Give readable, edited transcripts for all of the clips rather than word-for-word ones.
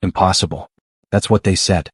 Impossible. That's what they said.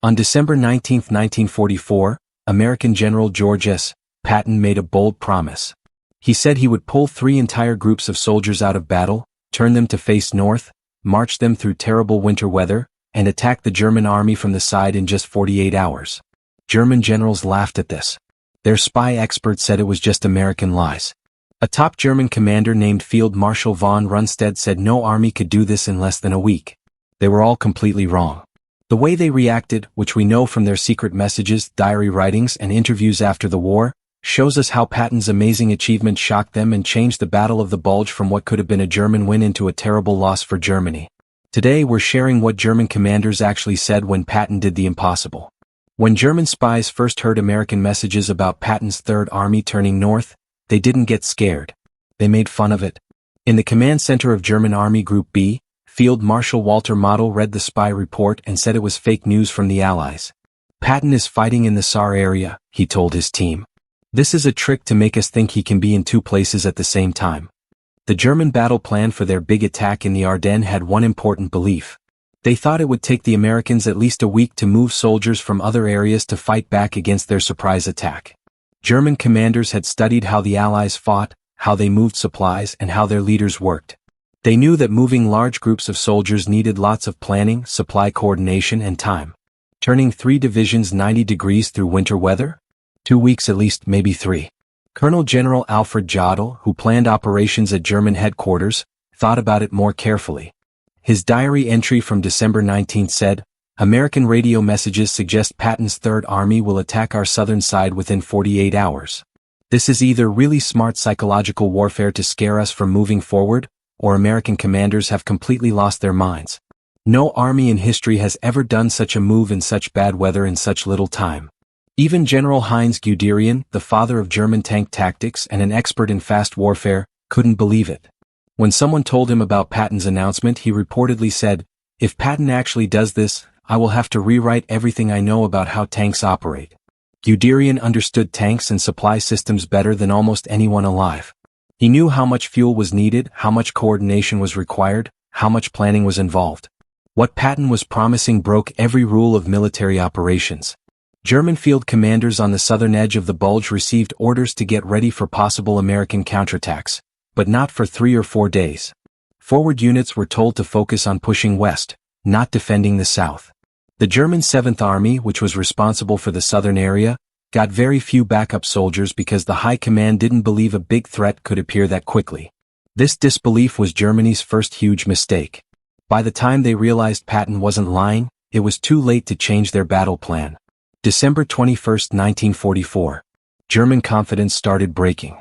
On December 19, 1944, American General George S. Patton made a bold promise. He said he would pull 3 entire groups of soldiers out of battle, turn them to face north, march them through terrible winter weather, and attack the German army from the side in just 48 hours. German generals laughed at this. Their spy experts said it was just American lies. A top German commander named Field Marshal von Rundstedt said no army could do this in less than a week. They were all completely wrong. The way they reacted, which we know from their secret messages, diary writings, and interviews after the war, shows us how Patton's amazing achievement shocked them and changed the Battle of the Bulge from what could have been a German win into a terrible loss for Germany. Today we're sharing what German commanders actually said when Patton did the impossible. When German spies first heard American messages about Patton's Third Army turning north, they didn't get scared. They made fun of it. In the command center of German Army Group B, Field Marshal Walter Model read the spy report and said it was fake news from the Allies. Patton is fighting in the Saar area, he told his team. This is a trick to make us think he can be in 2 places at the same time. The German battle plan for their big attack in the Ardennes had one important belief. They thought it would take the Americans at least a week to move soldiers from other areas to fight back against their surprise attack. German commanders had studied how the Allies fought, how they moved supplies, and how their leaders worked. They knew that moving large groups of soldiers needed lots of planning, supply coordination, and time. Turning 3 divisions 90 degrees through winter weather? 2 weeks at least, maybe 3. Colonel General Alfred Jodl, who planned operations at German headquarters, thought about it more carefully. His diary entry from December 19 said, American radio messages suggest Patton's Third Army will attack our southern side within 48 hours. This is either really smart psychological warfare to scare us from moving forward, or American commanders have completely lost their minds. No army in history has ever done such a move in such bad weather in such little time. Even General Heinz Guderian, the father of German tank tactics and an expert in fast warfare, couldn't believe it. When someone told him about Patton's announcement, he reportedly said, "If Patton actually does this, I will have to rewrite everything I know about how tanks operate." Guderian understood tanks and supply systems better than almost anyone alive. He knew how much fuel was needed, how much coordination was required, how much planning was involved. What Patton was promising broke every rule of military operations. German field commanders on the southern edge of the Bulge received orders to get ready for possible American counterattacks, but not for 3 or 4 days. Forward units were told to focus on pushing west, not defending the south. The German 7th Army, which was responsible for the southern area, got very few backup soldiers because the high command didn't believe a big threat could appear that quickly. This disbelief was Germany's first huge mistake. By the time they realized Patton wasn't lying, it was too late to change their battle plan. December 21, 1944. German confidence started breaking.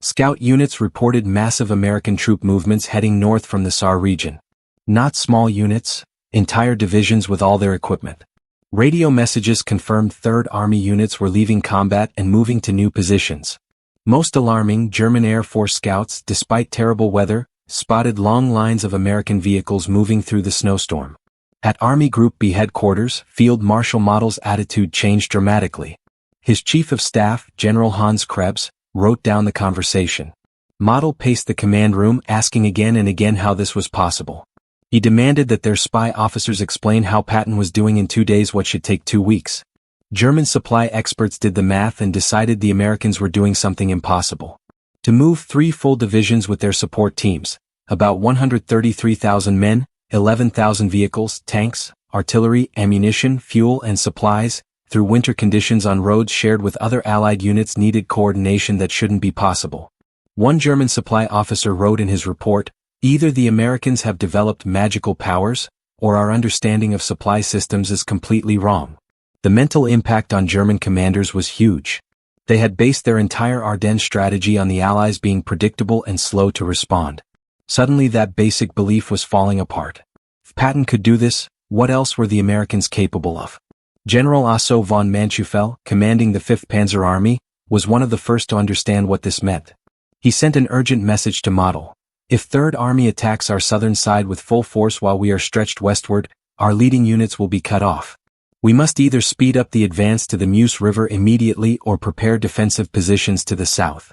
Scout units reported massive American troop movements heading north from the Saar region. Not small units, entire divisions with all their equipment. Radio messages confirmed Third Army units were leaving combat and moving to new positions. Most alarming, German Air Force scouts, despite terrible weather, spotted long lines of American vehicles moving through the snowstorm. At Army Group B headquarters, Field Marshal Model's attitude changed dramatically. His chief of staff, General Hans Krebs, wrote down the conversation. Model paced the command room, asking again and again how this was possible. He demanded that their spy officers explain how Patton was doing in 2 days what should take 2 weeks. German supply experts did the math and decided the Americans were doing something impossible. To move 3 full divisions with their support teams, about 133,000 men, 11,000 vehicles, tanks, artillery, ammunition, fuel, and supplies, through winter conditions on roads shared with other Allied units needed coordination that shouldn't be possible. One German supply officer wrote in his report, "Either the Americans have developed magical powers, or our understanding of supply systems is completely wrong." The mental impact on German commanders was huge. They had based their entire Ardennes strategy on the Allies being predictable and slow to respond. Suddenly that basic belief was falling apart. If Patton could do this, what else were the Americans capable of? General Otto von Manschufel, commanding the 5th Panzer Army, was one of the first to understand what this meant. He sent an urgent message to Model. "If Third Army attacks our southern side with full force while we are stretched westward, our leading units will be cut off. We must either speed up the advance to the Meuse River immediately or prepare defensive positions to the south."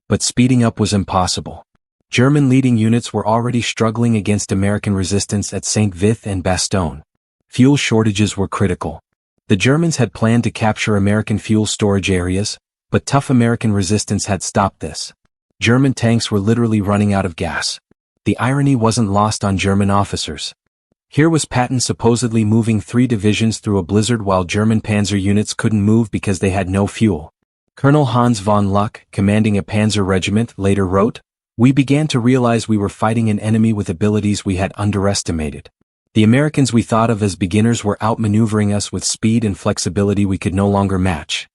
But speeding up was impossible. German leading units were already struggling against American resistance at St. Vith and Bastogne. Fuel shortages were critical. The Germans had planned to capture American fuel storage areas, but tough American resistance had stopped this. German tanks were literally running out of gas. The irony wasn't lost on German officers. Here was Patton supposedly moving 3 divisions through a blizzard while German panzer units couldn't move because they had no fuel. Colonel Hans von Luck, commanding a panzer regiment, later wrote, "We began to realize we were fighting an enemy with abilities we had underestimated. The Americans we thought of as beginners were outmaneuvering us with speed and flexibility we could no longer match."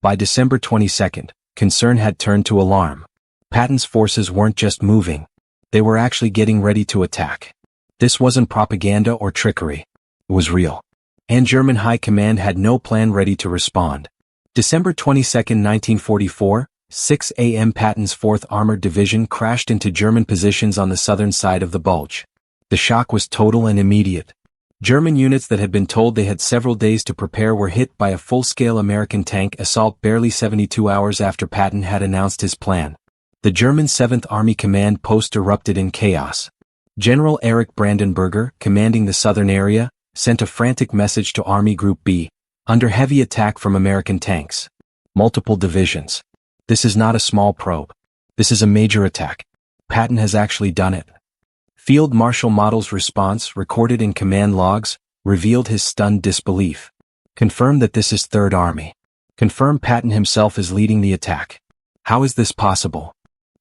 By December 22, concern had turned to alarm. Patton's forces weren't just moving. They were actually getting ready to attack. This wasn't propaganda or trickery. It was real. And German High Command had no plan ready to respond. December 22, 1944, 6 a.m. Patton's 4th Armored Division crashed into German positions on the southern side of the Bulge. The shock was total and immediate. German units that had been told they had several days to prepare were hit by a full-scale American tank assault barely 72 hours after Patton had announced his plan. The German 7th Army Command Post erupted in chaos. General Erich Brandenberger, commanding the southern area, sent a frantic message to Army Group B, under heavy attack from American tanks. Multiple divisions. This is not a small probe. This is a major attack. Patton has actually done it. Field Marshal Model's response, recorded in command logs, revealed his stunned disbelief. Confirm that this is Third Army. Confirm Patton himself is leading the attack. How is this possible?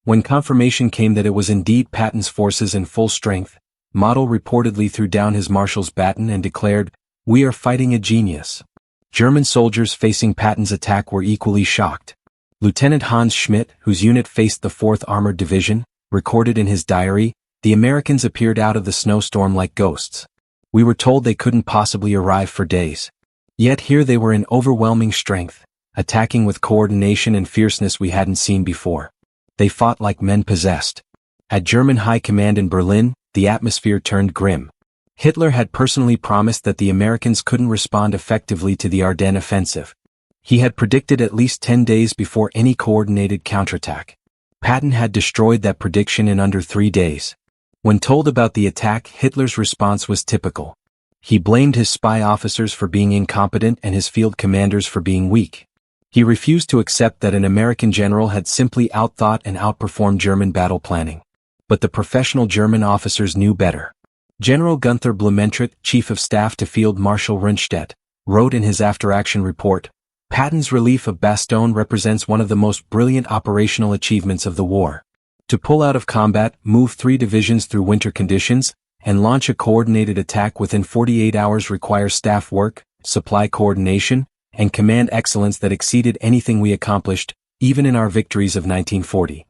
When confirmation came that it was indeed Patton's forces in full strength, Model reportedly threw down his marshal's baton and declared, "We are fighting a genius." German soldiers facing Patton's attack were equally shocked. Lieutenant Hans Schmidt, whose unit faced the 4th Armored Division, recorded in his diary, "The Americans appeared out of the snowstorm like ghosts. We were told they couldn't possibly arrive for days. Yet here they were in overwhelming strength, attacking with coordination and fierceness we hadn't seen before. They fought like men possessed." At German High Command in Berlin, the atmosphere turned grim. Hitler had personally promised that the Americans couldn't respond effectively to the Ardennes offensive. He had predicted at least 10 days before any coordinated counterattack. Patton had destroyed that prediction in under 3 days. When told about the attack, Hitler's response was typical. He blamed his spy officers for being incompetent and his field commanders for being weak. He refused to accept that an American general had simply outthought and outperformed German battle planning. But the professional German officers knew better. General Gunther Blumentritt, Chief of Staff to Field Marshal Rundstedt, wrote in his after-action report, "Patton's relief of Bastogne represents one of the most brilliant operational achievements of the war. To pull out of combat, move 3 divisions through winter conditions, and launch a coordinated attack within 48 hours requires staff work, supply coordination, and command excellence that exceeded anything we accomplished, even in our victories of 1940.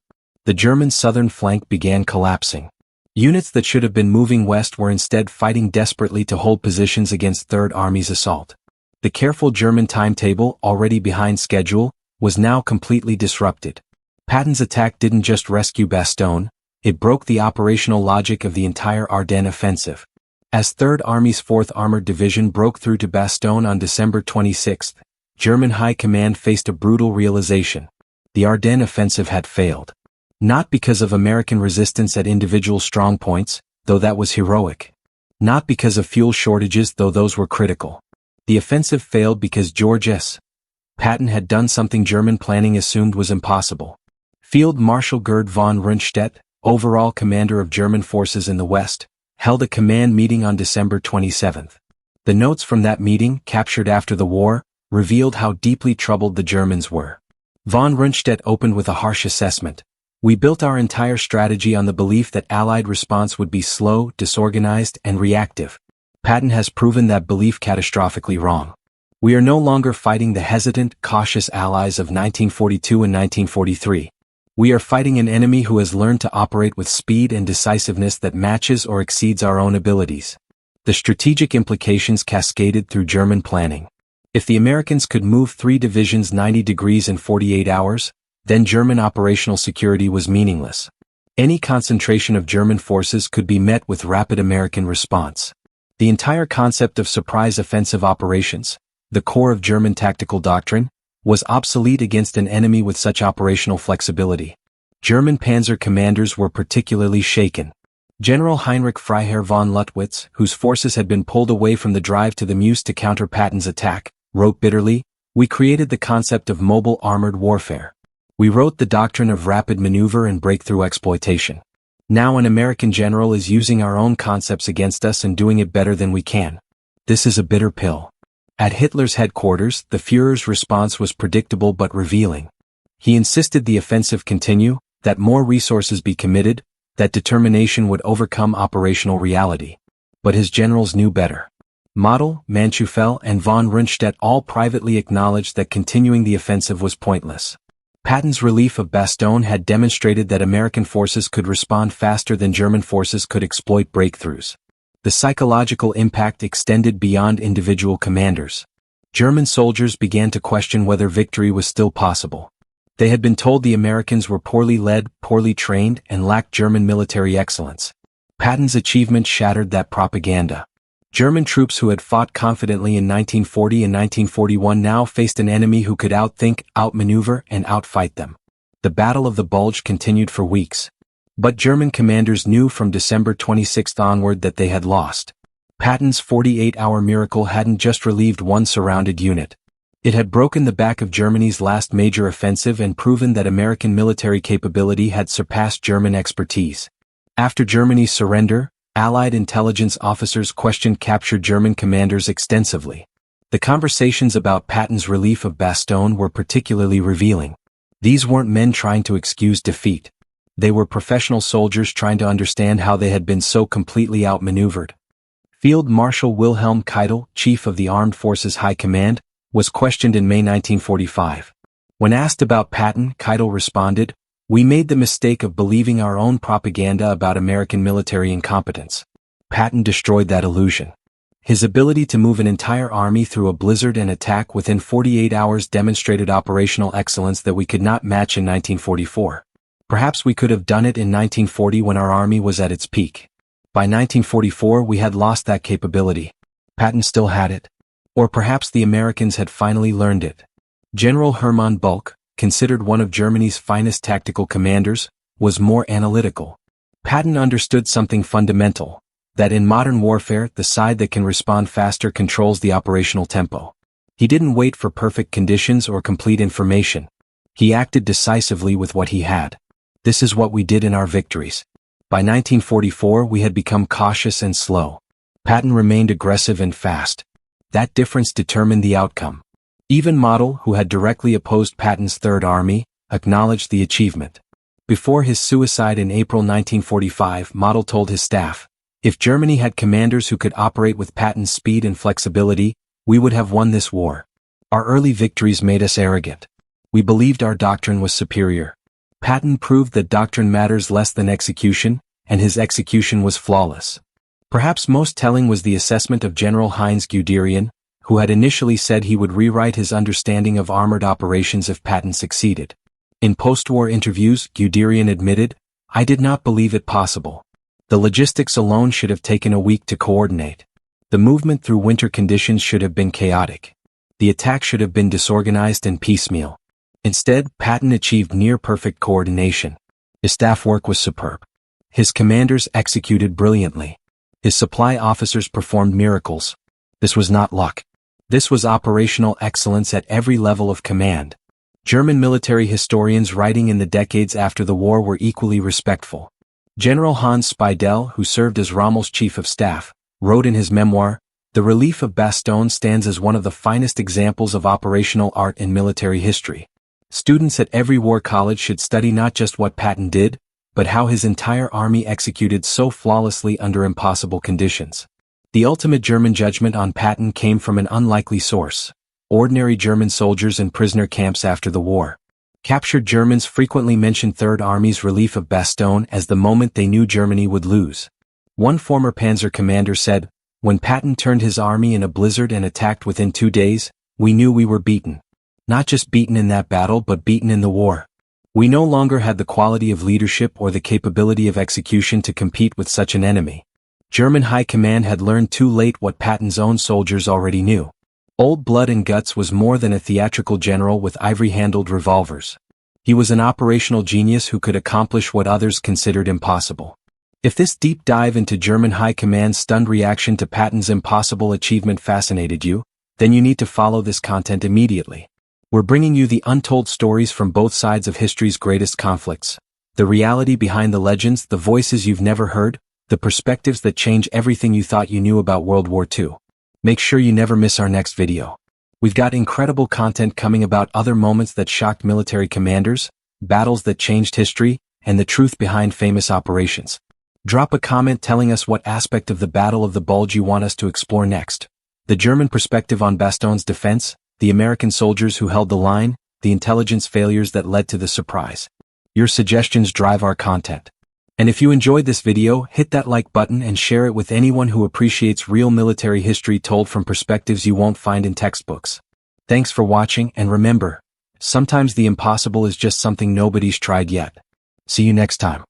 The German southern flank began collapsing. Units that should have been moving west were instead fighting desperately to hold positions against Third Army's assault. The careful German timetable, already behind schedule, was now completely disrupted. Patton's attack didn't just rescue Bastogne, it broke the operational logic of the entire Ardennes offensive. As Third Army's 4th Armored Division broke through to Bastogne on December 26, German High Command faced a brutal realization. The Ardennes offensive had failed. Not because of American resistance at individual strongpoints, though that was heroic. Not because of fuel shortages, though those were critical. The offensive failed because George S. Patton had done something German planning assumed was impossible. Field Marshal Gerd von Rundstedt, overall commander of German forces in the West, held a command meeting on December 27. The notes from that meeting, captured after the war, revealed how deeply troubled the Germans were. Von Rundstedt opened with a harsh assessment. "We built our entire strategy on the belief that Allied response would be slow, disorganized, and reactive. Patton has proven that belief catastrophically wrong. We are no longer fighting the hesitant, cautious Allies of 1942 and 1943. We are fighting an enemy who has learned to operate with speed and decisiveness that matches or exceeds our own abilities." The strategic implications cascaded through German planning. If the Americans could move 3 divisions 90 degrees in 48 hours, then German operational security was meaningless. Any concentration of German forces could be met with rapid American response. The entire concept of surprise offensive operations, the core of German tactical doctrine, was obsolete against an enemy with such operational flexibility. German panzer commanders were particularly shaken. General Heinrich Freiherr von Luttwitz, whose forces had been pulled away from the drive to the Meuse to counter Patton's attack, wrote bitterly, "We created the concept of mobile armored warfare. We wrote the doctrine of rapid maneuver and breakthrough exploitation. Now an American general is using our own concepts against us and doing it better than we can. This is a bitter pill." At Hitler's headquarters, the Führer's response was predictable but revealing. He insisted the offensive continue, that more resources be committed, that determination would overcome operational reality. But his generals knew better. Model, Manschufel, and von Rundstedt all privately acknowledged that continuing the offensive was pointless. Patton's relief of Bastogne had demonstrated that American forces could respond faster than German forces could exploit breakthroughs. The psychological impact extended beyond individual commanders. German soldiers began to question whether victory was still possible. They had been told the Americans were poorly led, poorly trained, and lacked German military excellence. Patton's achievement shattered that propaganda. German troops who had fought confidently in 1940 and 1941 now faced an enemy who could outthink, outmaneuver, and outfight them. The Battle of the Bulge continued for weeks. But German commanders knew from December 26 onward that they had lost. Patton's 48-hour miracle hadn't just relieved one surrounded unit. It had broken the back of Germany's last major offensive and proven that American military capability had surpassed German expertise. After Germany's surrender, Allied intelligence officers questioned captured German commanders extensively. The conversations about Patton's relief of Bastogne were particularly revealing. These weren't men trying to excuse defeat. They were professional soldiers trying to understand how they had been so completely outmaneuvered. Field Marshal Wilhelm Keitel, chief of the Armed Forces High Command, was questioned in May 1945. When asked about Patton, Keitel responded, "We made the mistake of believing our own propaganda about American military incompetence." Patton destroyed that illusion. His ability to move an entire army through a blizzard and attack within 48 hours demonstrated operational excellence that we could not match in 1944. Perhaps we could have done it in 1940 when our army was at its peak. By 1944 we had lost that capability. Patton still had it. Or perhaps the Americans had finally learned it. General Hermann Bulge, considered one of Germany's finest tactical commanders, was more analytical. Patton understood something fundamental, that in modern warfare the side that can respond faster controls the operational tempo. He didn't wait for perfect conditions or complete information. He acted decisively with what he had. This is what we did in our victories. By 1944 we had become cautious and slow. Patton remained aggressive and fast. That difference determined the outcome. Even Model, who had directly opposed Patton's Third Army, acknowledged the achievement. Before his suicide in April 1945, Model told his staff, "If Germany had commanders who could operate with Patton's speed and flexibility, we would have won this war. Our early victories made us arrogant. We believed our doctrine was superior." Patton proved that doctrine matters less than execution, and his execution was flawless. Perhaps most telling was the assessment of General Heinz Guderian, who had initially said he would rewrite his understanding of armored operations if Patton succeeded. In post-war interviews, Guderian admitted, "I did not believe it possible. The logistics alone should have taken a week to coordinate. The movement through winter conditions should have been chaotic. The attack should have been disorganized and piecemeal. Instead, Patton achieved near-perfect coordination. His staff work was superb. His commanders executed brilliantly. His supply officers performed miracles. This was not luck. This was operational excellence at every level of command." German military historians writing in the decades after the war were equally respectful. General Hans Speidel, who served as Rommel's chief of staff, wrote in his memoir, "The relief of Bastogne stands as one of the finest examples of operational art in military history. Students at every war college should study not just what Patton did, but how his entire army executed so flawlessly under impossible conditions." The ultimate German judgment on Patton came from an unlikely source: ordinary German soldiers in prisoner camps after the war. Captured Germans frequently mentioned Third Army's relief of Bastogne as the moment they knew Germany would lose. One former panzer commander said, "When Patton turned his army in a blizzard and attacked within 2 days, we knew we were beaten. Not just beaten in that battle but beaten in the war. We no longer had the quality of leadership or the capability of execution to compete with such an enemy." German high command had learned too late what Patton's own soldiers already knew. Old Blood and Guts was more than a theatrical general with ivory-handled revolvers. He was an operational genius who could accomplish what others considered impossible. If this deep dive into German High Command's stunned reaction to Patton's impossible achievement fascinated you, then you need to follow this content immediately. We're bringing you the untold stories from both sides of history's greatest conflicts. The reality behind the legends, the voices you've never heard, the perspectives that change everything you thought you knew about World War II. Make sure you never miss our next video. We've got incredible content coming about other moments that shocked military commanders, battles that changed history, and the truth behind famous operations. Drop a comment telling us what aspect of the Battle of the Bulge you want us to explore next. The German perspective on Bastogne's defense, the American soldiers who held the line, the intelligence failures that led to the surprise. Your suggestions drive our content. And if you enjoyed this video, hit that like button and share it with anyone who appreciates real military history told from perspectives you won't find in textbooks. Thanks for watching, and remember, sometimes the impossible is just something nobody's tried yet. See you next time.